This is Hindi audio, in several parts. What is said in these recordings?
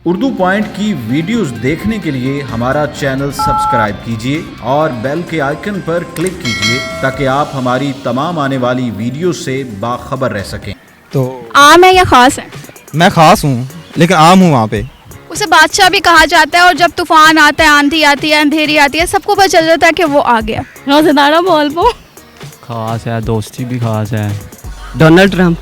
उर्दू पॉइंट की वीडियोस देखने के लिए हमारा चैनल सब्सक्राइब कीजिए और बेल के आइकन पर क्लिक कीजिए ताकि आप हमारी तमाम आने वाली वीडियो से बाखबर रह सकें। तो आम है या ख़ास है? मैं ख़ास हूँ लेकिन आम हूँ वहाँ पे। उसे बादशाह भी कहा जाता है और जब तूफान आता है, आंधी आती है, अंधेरी आती है, सबको पता चल जाता है कि वो आ गया। रोज़ेदारा बोल पो। खास है, दोस्ती भी खास है। Donald Trump.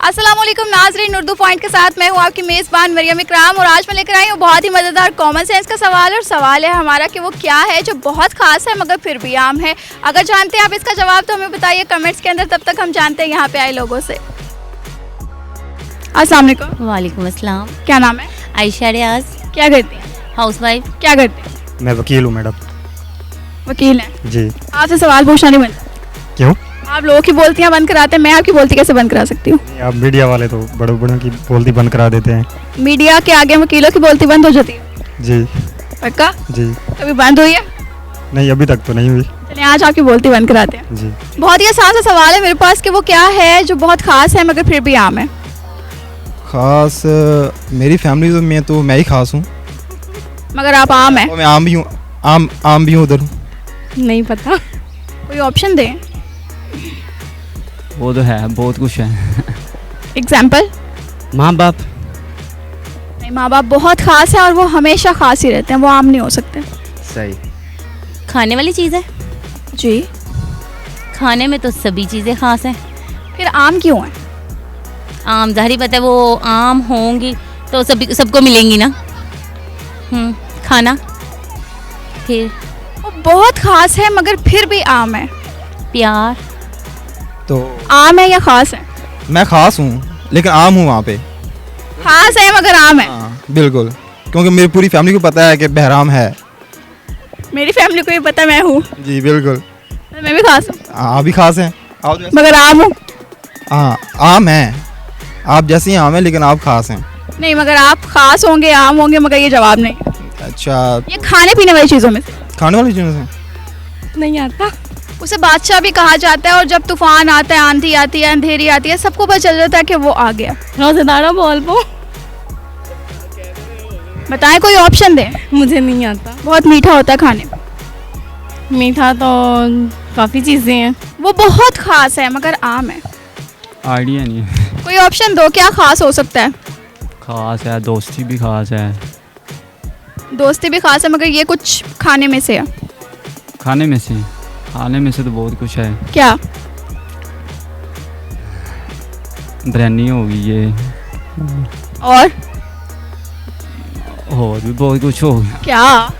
अस्सलाम वालेकुम नाज़रीन, उर्दू पॉइंट के साथ मैं हूँ आपकी मेज़बान मरियम इकराम और आज मैं लेकर आई हूँ बहुत ही मज़ेदार कॉमन सेंस का सवाल। और सवाल है हमारा कि वो क्या है जो बहुत ख़ास है मगर फिर भी आम है। अगर जानते हैं आप इसका जवाब तो हमें बताइए कमेंट्स के अंदर। तब तक हम जानते हैं यहाँ पे आए लोगों से। अस्सलाम वालेकुम। वालेकुम अस्सलाम। क्या नाम है? आयशा रियाज। क्या करती हैं? हाउसवाइफ। क्या करते हैं? मैं वकील हूँ मैडम। वकील हैं जी। आपसे सवाल पूछना नहीं बनता। क्यों? आप लोगों की बोलतियाँ बंद कराते हैं, मैं आपकी बोलती कैसे बंद करा सकती हूँ? आप मीडिया वाले तो बड़ों बड़ों की बोलती बंद करा देते हैं। मीडिया के आगे वकीलों की बोलती बंद हो जाती है? जी पक्का? जी। कभी बंद हुई है? नहीं, अभी तक तो नहीं हुई। चलिए आज आपकी बोलती बंद कराते हैं। जी। बहुत ही आसान सा सवाल है मेरे पास कि वो क्या है जो बहुत खास है मगर फिर भी आम है। ख़ास मेरी फैमिली में तो मैं ही ख़ास हूँ मगर आप आम है। और मैं आम भी हूँ। आम भी हूँ उधर हूँ। नहीं पता, कोई ऑप्शन दें। वो तो है, बहुत कुछ है। एग्जाम्पल? माँ बाप। नहीं, माँ बाप बहुत खास है और वो हमेशा खास ही रहते हैं, वो आम नहीं हो सकते। सही। खाने वाली चीज़ है। जी। खाने में तो सभी चीज़ें खास हैं। फिर आम क्यों है? आम जाहिर पता है वो आम होंगी तो सभी सबको मिलेंगी ना। खाना। फिर वो बहुत खास है मगर फिर भी आम है। प्यार। तो आम है या खास है? मैं ख़ास हूँ लेकिन आम हूँ वहाँ पे। खास है मगर आम है। हाँ बिल्कुल, क्योंकि मेरी पूरी फैमिली को पता है कि बहराम है। मेरी फैमिली को भी पता मैं हूँ। जी बिल्कुल। मैं भी खास हूँ आप भी ख़ास हैं। आप मगर आम हूँ। हाँ आम हैं, आप जैसे ही आम हैं लेकिन आप ख़ास हैं। नहीं, मगर आप खास होंगे, आम होंगे, मगर ये जवाब नहीं। अच्छा, ये खाने पीने वाली चीज़ों में से खाने वाली चीज़ों से नहीं आता। उसे बादशाह भी कहा जाता है और जब तूफान आता है, आंधी आती है, अंधेरी आती है, सबको पता चल जाता है कि वो आ गया। रोज़ेदारा बोल पो। बताएं, कोई ऑप्शन दें। मुझे नहीं आता। बहुत मीठा होता है खाने में। मीठा तो काफ़ी चीज़ें हैं। वो बहुत खास है मगर आम है। आइडिया नहीं है। कोई ऑप्शन दो, क्या खास हो सकता है? खास है, दोस्ती भी खास है। दोस्ती भी खास है मगर ये कुछ खाने में से है। खाने में से तो बहुत कुछ है। क्या? बिरयानी होगी ये, और भी बहुत कुछ होगा। क्या?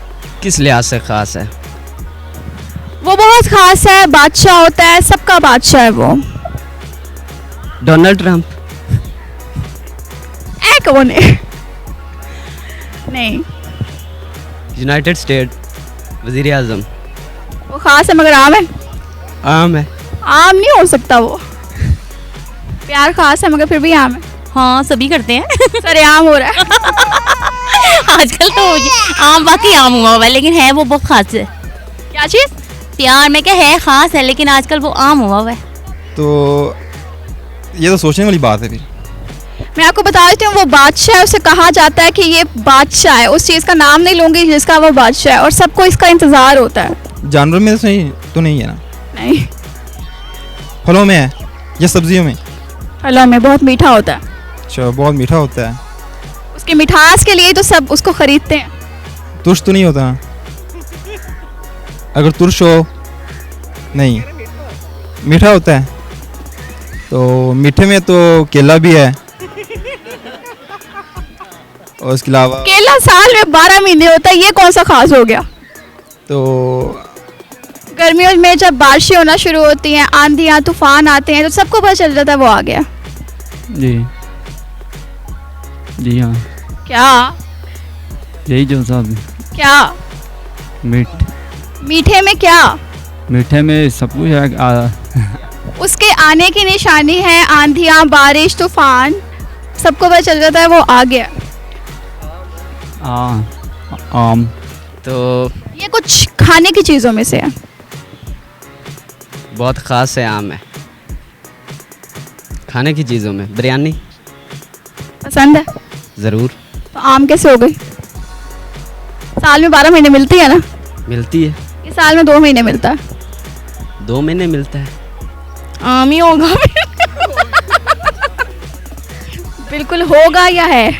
किस लिहाज से खास है? वो बहुत खास है, बादशाह होता है, सबका बादशाह है वो। Donald Trump. कौन है? नहीं, यूनाइटेड स्टेट वज़ीर आज़म। वो खास है मगर आम है। आम है। आम नहीं हो सकता वो। प्यार खास है मगर फिर भी आम है। हाँ सभी करते हैं। सरे आम हो रहा है। आजकल तो आम बाकी आम हुआ हुआ है लेकिन है वो बहुत खास है। क्या चीज़? प्यार में क्या है खास है लेकिन आजकल वो आम हुआ हुआ है। तो ये तो सोचने वाली बात है। फिर मैं आपको बता देती हूँ, वो बादशाह है, उसे कहा जाता है कि ये बादशाह है। उस चीज़ का नाम नहीं लूँगी जिसका वो बादशाह है और सबको इसका इंतज़ार होता है। जानवर में तो नहीं है ना? नहीं। फलों में है या सब्जियों में? फलों में बहुत मीठा होता है। अच्छा, बहुत मीठा होता है। उसकी मिठास के लिए तो सब उसको खरीदते हैं। तुर्श तो नहीं होता? अगर तुर्श हो, नहीं मीठा होता है। तो मीठे में तो केला भी है और इसके अलावा केला साल में 12 महीने होता है, ये कौन सा खास हो गया? तो गर्मियों में जब बारिशें होना शुरू होती हैं, आंधियाँ तूफान आते हैं तो सबको पता चल जाता है वो आ गया। जी हाँ, क्या? यही जो सब क्या? मीठे में क्या? मीठे में सब कुछ है। उसके आने की निशानी है आंधियाँ, बारिश, तूफान, सबको पता चल जाता है वो आ गया। आम। तो ये कुछ खाने की चीज़ों में से है। बहुत ख़ास है, आम है। खाने की चीज़ों में बिरयानी पसंद है? ज़रूर तो आम कैसे हो गई? साल में 12 महीने मिलती है ना? मिलती है। इस साल में 2 महीने मिलता है। 2 महीने मिलता है। आम ही होगा। बिल्कुल होगा या है?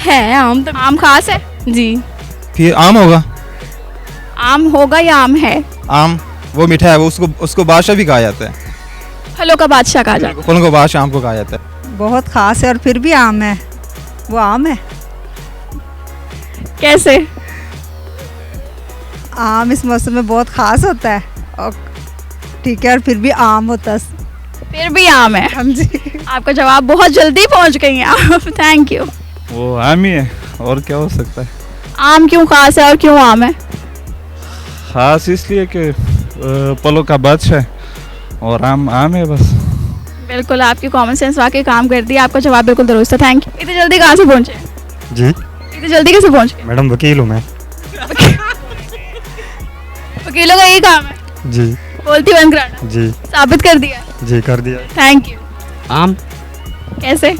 है आम तो। आम खास है? जी। फिर आम होगा। आम होगा या आम है? आम वो मीठा है, वो उसको बादशाह भी कहा जाता है। फलों का बादशाह कहा जाता है। फलों को बादशाह आम को कहा जाता है। बहुत ख़ास है और फिर भी आम है। वो आम है। कैसे? आम इस मौसम में बहुत ख़ास होता है और ठीक है, और फिर भी आम होता है। फिर भी आम है। हाँ जी। आपका जवाब बहुत जल्दी पहुंच गई हैं आप। Thank you. वो आम ही है, और क्या हो सकता है। आम क्यों खास है और क्यों आम है? खास इसलिए कि फलों का बादशाह है और आम आम है बस। बिल्कुल, आपकी कॉमन सेंस वाकई काम करती है। आपका जवाब बिल्कुल दुरुस्त है। Thank you. इतनी जल्दी कहाँ से पहुंचे? जी इतनी जल्दी कैसे पहुंच गए? मैडम वकील हूँ मैं। वकीलों का यही काम है, जी बोलती बंद कराना। जी साबित कर दिया। जी कर दिया। Thank you. आम कैसे?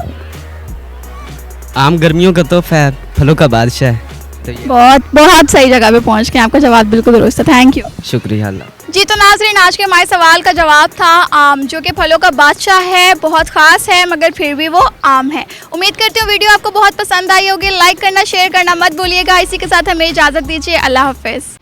आम गर्मियों का तोहफा है, फलों का बादशाह है। तो ये बहुत बहुत सही जगह पे पहुंच गए। आपका जवाब बिल्कुल दुरुस्त है। Thank you. शुक्रिया अल्लाह। जी तो नाज़रीन, आज के हमारे सवाल का जवाब था आम, जो कि फलों का बादशाह है, बहुत ख़ास है, मगर फिर भी वो आम है। उम्मीद करती हूँ वीडियो आपको बहुत पसंद आई होगी। लाइक करना, शेयर करना मत भूलिएगा। इसी के साथ हमें इजाज़त दीजिए। अल्लाह हाफ़िज़।